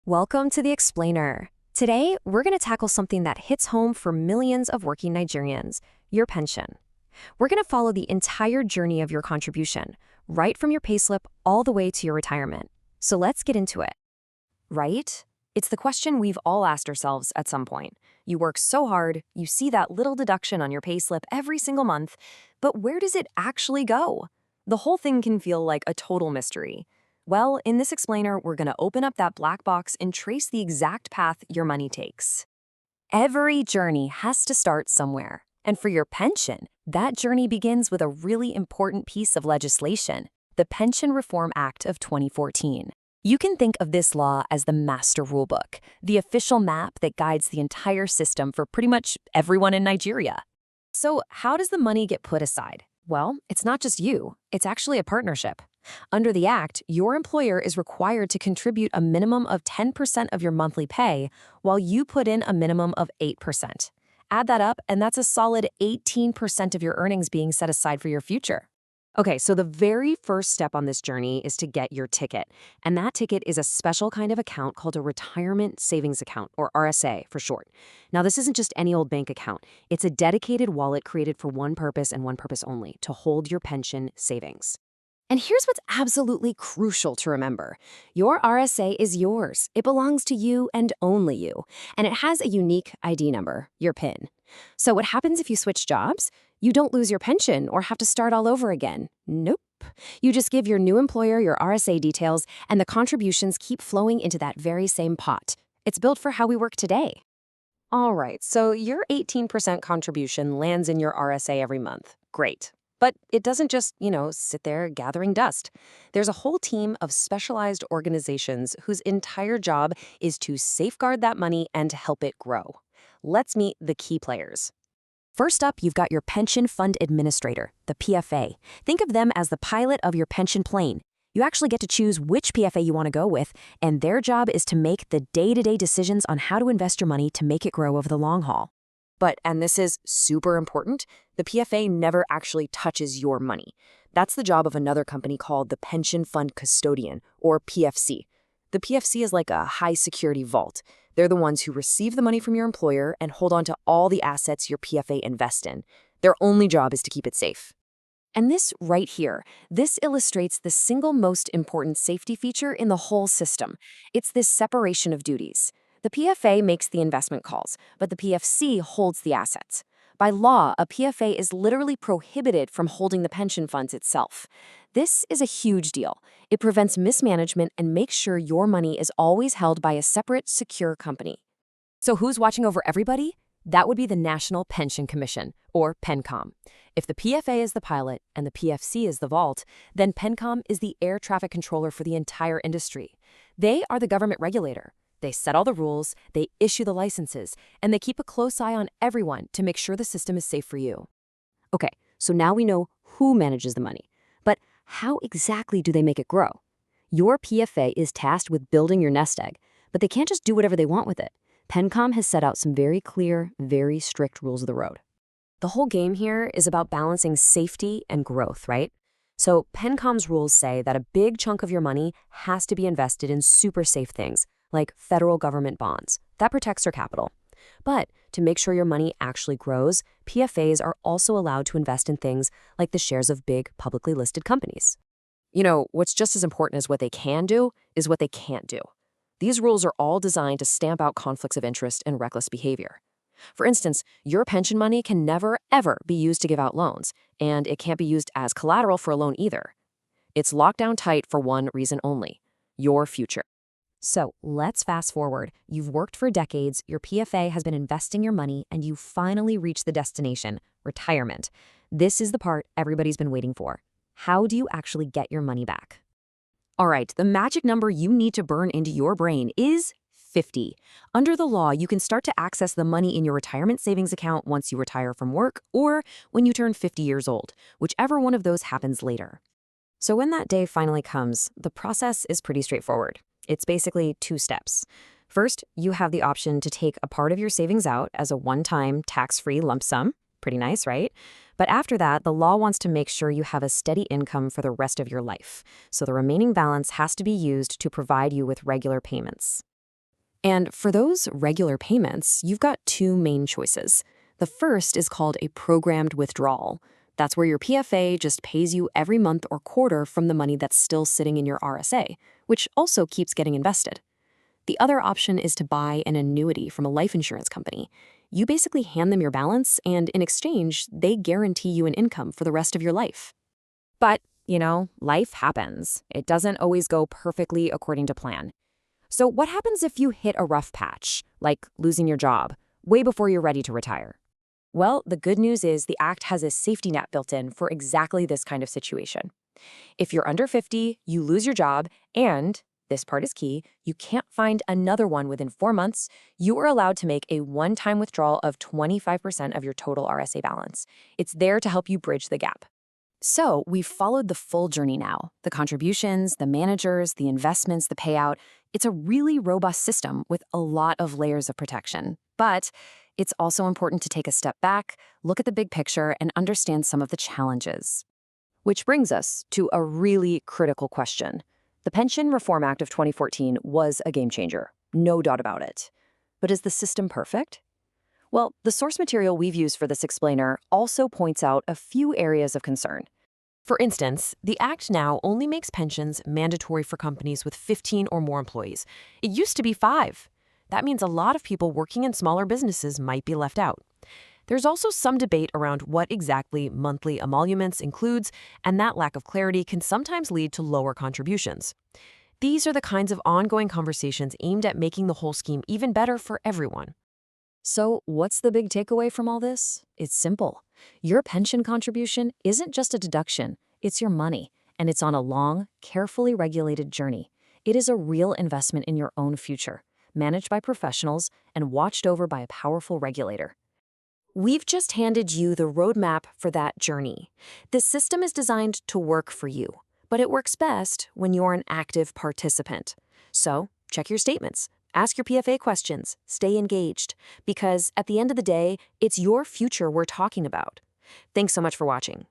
Welcome to The Explainer. Today, we're going to tackle something that hits home for millions of working Nigerians, your pension. We're going to follow the entire journey of your contribution, right from your payslip all the way to your retirement. So let's get into it. Right? It's the question we've all asked ourselves at some point. You work so hard, you see that little deduction on your payslip every single month, but where does it actually go? The whole thing can feel like a total mystery. Well, in this explainer, we're going to open up that black box and trace the exact path your money takes. Every journey has to start somewhere. And for your pension, that journey begins with a really important piece of legislation, the Pension Reform Act of 2014. You can think of this law as the master rulebook, the official map that guides the entire system for pretty much everyone in Nigeria. So how does the money get put aside? Well, it's not just you, it's actually a partnership. Under the Act, your employer is required to contribute a minimum of 10% of your monthly pay, while you put in a minimum of 8%. Add that up, and that's a solid 18% of your earnings being set aside for your future. Okay, so the very first step on this journey is to get your ticket. And that ticket is a special kind of account called a retirement savings account, or RSA for short. Now, this isn't just any old bank account. It's a dedicated wallet created for one purpose and one purpose only, to hold your pension savings. And here's what's absolutely crucial to remember. Your RSA is yours. It belongs to you and only you. And it has a unique ID number, your PIN. So what happens if you switch jobs? You don't lose your pension or have to start all over again. Nope. You just give your new employer your RSA details, and the contributions keep flowing into that very same pot. It's built for how we work today. All right, so your 18% contribution lands in your RSA every month. Great. But it doesn't just, sit there gathering dust. There's a whole team of specialized organizations whose entire job is to safeguard that money and to help it grow. Let's meet the key players. First up, you've got your Pension Fund Administrator, the PFA. Think of them as the pilot of your pension plane. You actually get to choose which PFA you want to go with, and their job is to make the day-to-day decisions on how to invest your money to make it grow over the long haul. But, and this is super important, the PFA never actually touches your money. That's the job of another company called the Pension Fund Custodian, or PFC. The PFC is like a high-security vault. They're the ones who receive the money from your employer and hold on to all the assets your PFA invest in. Their only job is to keep it safe. And this right here, this illustrates the single most important safety feature in the whole system. It's this separation of duties. The PFA makes the investment calls, but the PFC holds the assets. By law, a PFA is literally prohibited from holding the pension funds itself. This is a huge deal. It prevents mismanagement and makes sure your money is always held by a separate, secure company. So who's watching over everybody? That would be the National Pension Commission, or PENCOM. If the PFA is the pilot and the PFC is the vault, then PENCOM is the air traffic controller for the entire industry. They are the government regulator. They set all the rules, they issue the licenses, and they keep a close eye on everyone to make sure the system is safe for you. Okay, so now we know who manages the money. But how exactly do they make it grow? Your PFA is tasked with building your nest egg, but they can't just do whatever they want with it. PENCOM has set out some very clear, very strict rules of the road. The whole game here is about balancing safety and growth, right? So PENCOM's rules say that a big chunk of your money has to be invested in super safe things, like federal government bonds. That protects your capital. But to make sure your money actually grows, PFAs are also allowed to invest in things like the shares of big publicly listed companies. What's just as important as what they can do is what they can't do. These rules are all designed to stamp out conflicts of interest and reckless behavior. For instance, your pension money can never, ever be used to give out loans, and it can't be used as collateral for a loan either. It's locked down tight for one reason only: your future. So let's fast forward. You've worked for decades, your PFA has been investing your money, and you finally reach the destination, retirement. This is the part everybody's been waiting for. How do you actually get your money back? All right, the magic number you need to burn into your brain is 50. Under the law, you can start to access the money in your retirement savings account once you retire from work or when you turn 50 years old, whichever one of those happens later. So when that day finally comes, the process is pretty straightforward. It's basically 2 steps. First, you have the option to take a part of your savings out as a one-time tax-free lump sum. Pretty nice, right? But after that, the law wants to make sure you have a steady income for the rest of your life. So the remaining balance has to be used to provide you with regular payments. And for those regular payments, you've got two main choices. The first is called a programmed withdrawal. That's where your PFA just pays you every month or quarter from the money that's still sitting in your RSA, which also keeps getting invested. The other option is to buy an annuity from a life insurance company. You basically hand them your balance, and in exchange, they guarantee you an income for the rest of your life. But, life happens. It doesn't always go perfectly according to plan. So what happens if you hit a rough patch, like losing your job, way before you're ready to retire? Well, the good news is the Act has a safety net built in for exactly this kind of situation. If you're under 50, you lose your job, and, this part is key, you can't find another one within 4 months, you are allowed to make a one-time withdrawal of 25% of your total RSA balance. It's there to help you bridge the gap. So we've followed the full journey now. The contributions, the managers, the investments, the payout. It's a really robust system with a lot of layers of protection. But it's also important to take a step back, look at the big picture, and understand some of the challenges. Which brings us to a really critical question. The Pension Reform Act of 2014 was a game changer, no doubt about it. But is the system perfect? Well, the source material we've used for this explainer also points out a few areas of concern. For instance, the Act now only makes pensions mandatory for companies with 15 or more employees. It used to be 5. That means a lot of people working in smaller businesses might be left out. There's also some debate around what exactly monthly emoluments includes, and that lack of clarity can sometimes lead to lower contributions. These are the kinds of ongoing conversations aimed at making the whole scheme even better for everyone. So what's the big takeaway from all this? It's simple. Your pension contribution isn't just a deduction, it's your money, and it's on a long, carefully regulated journey. It is a real investment in your own future, managed by professionals and watched over by a powerful regulator. We've just handed you the roadmap for that journey. This system is designed to work for you, but it works best when you're an active participant. So check your statements. Ask your PFA questions, stay engaged, because at the end of the day, it's your future we're talking about. Thanks so much for watching.